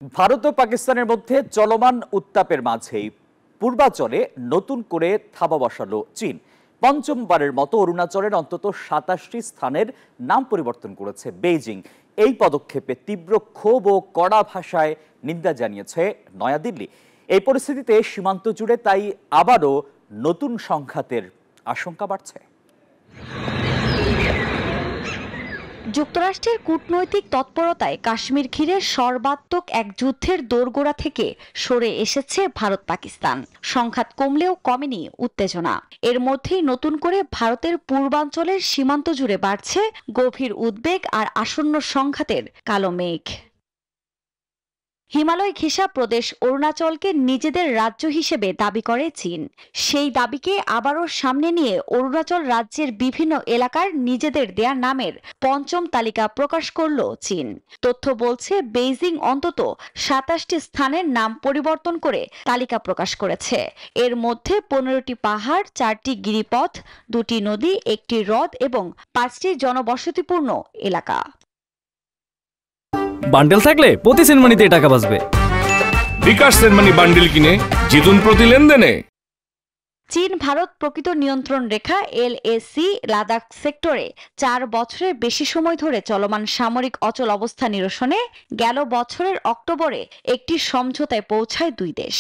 ভারত ও পাকিস্তানের মধ্যে চলমান উত্তাপের মাঝেই পূর্বাঞ্চলে নতুন করে থাবা বসালো চীন। পঞ্চমবারের মতো অরুণাচলের অন্তত ২৭টি স্থানের নাম পরিবর্তন করেছে বেইজিং। এই পদক্ষেপে তীব্র ক্ষোভ ও কড়া ভাষায় নিন্দা জানিয়েছে নয়াদিল্লি। এই পরিস্থিতিতে সীমান্ত জুড়ে তাই আবারও নতুন সংঘাতের আশঙ্কা বাড়ছে। যুক্তরাষ্ট্রের কূটনৈতিক তৎপরতায় কাশ্মীর ঘিরে সর্বাত্মক এক যুদ্ধের দোরগোড়া থেকে সরে এসেছে ভারত পাকিস্তান। সংঘাত কমলেও কমেনি উত্তেজনা। এর মধ্যেই নতুন করে ভারতের পূর্বাঞ্চলের সীমান্ত জুড়ে বাড়ছে গভীর উদ্বেগ আর আসন্ন সংঘাতের কালো মেঘ। হিমালয় ঘেঁষা প্রদেশ অরুণাচলকে নিজেদের রাজ্য হিসেবে দাবি করে চীন। সেই দাবিকে আবারও সামনে নিয়ে অরুণাচল রাজ্যের বিভিন্ন এলাকার নিজেদের দেয়া নামের পঞ্চম তালিকা প্রকাশ করল চীন। তথ্য বলছে বেইজিং অন্তত ২৭টি স্থানের নাম পরিবর্তন করে তালিকা প্রকাশ করেছে। এর মধ্যে ১৫টি পাহাড়, ৪টি গিরিপথ, ২টি নদী, ১টি হ্রদ এবং ৫টি জনবসতিপূর্ণ এলাকা। বান্ডেল থাকলে প্রতি সেনমানিতে টাকা বাঁচবে। বিকাশ সেনমানি বান্ডেল কিনে জিতুন প্রতি লেনদেনে। চীন ভারত প্রকৃত নিয়ন্ত্রণ রেখা LAC লাদাখ সেক্টরে ৪ বছরের বেশি সময় ধরে চলমান সামরিক অচল অবস্থা নিরসনে গেল বছরের অক্টোবরে একটি সমঝোতায় পৌঁছায় দুই দেশ।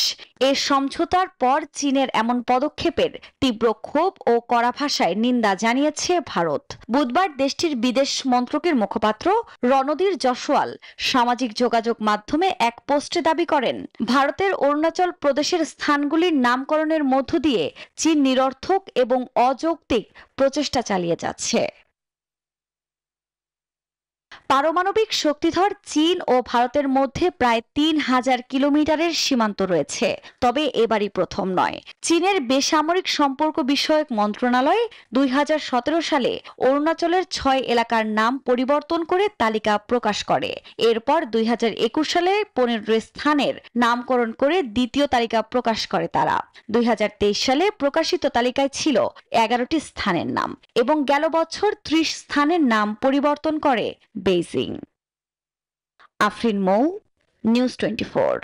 এর সমঝোতার পর চীনের এমন পদক্ষেপের তীব্র ক্ষোভ ও কড়া ভাষায় নিন্দা জানিয়েছে ভারত। বুধবার দেশটির বিদেশ মন্ত্রকের মুখপাত্র রণধীর জয়সওয়াল সামাজিক যোগাযোগ মাধ্যমে এক পোস্টে দাবি করেন, ভারতের অরুণাচল প্রদেশের স্থানগুলির নামকরণের মধ্য দিয়ে চীন নিরর্থক এবং অযৌক্তিক প্রচেষ্টা চালিয়ে যাচ্ছে। পারমাণবিক শক্তিধর চীন ও ভারতের মধ্যে প্রায় ৩,০০০ কিলোমিটারের সীমান্ত রয়েছে। তবে এবারই প্রথম নয়। চীনের বেসামরিক সম্পর্ক বিষয়ক মন্ত্রণালয় ২০১৭ সালে অরুণাচলের ৬ এলাকার নাম পরিবর্তন করে তালিকা প্রকাশ করে। এরপর ২০২১ সালে ১৫ স্থানের নামকরণ করে দ্বিতীয় তালিকা প্রকাশ করে তারা। ২০২৩ সালে প্রকাশিত তালিকায় ছিল ১১টি স্থানের নাম এবং গেল বছর ৩০ স্থানের নাম পরিবর্তন করে বেইজিং। আফরিন মৌ, নিউজ 24।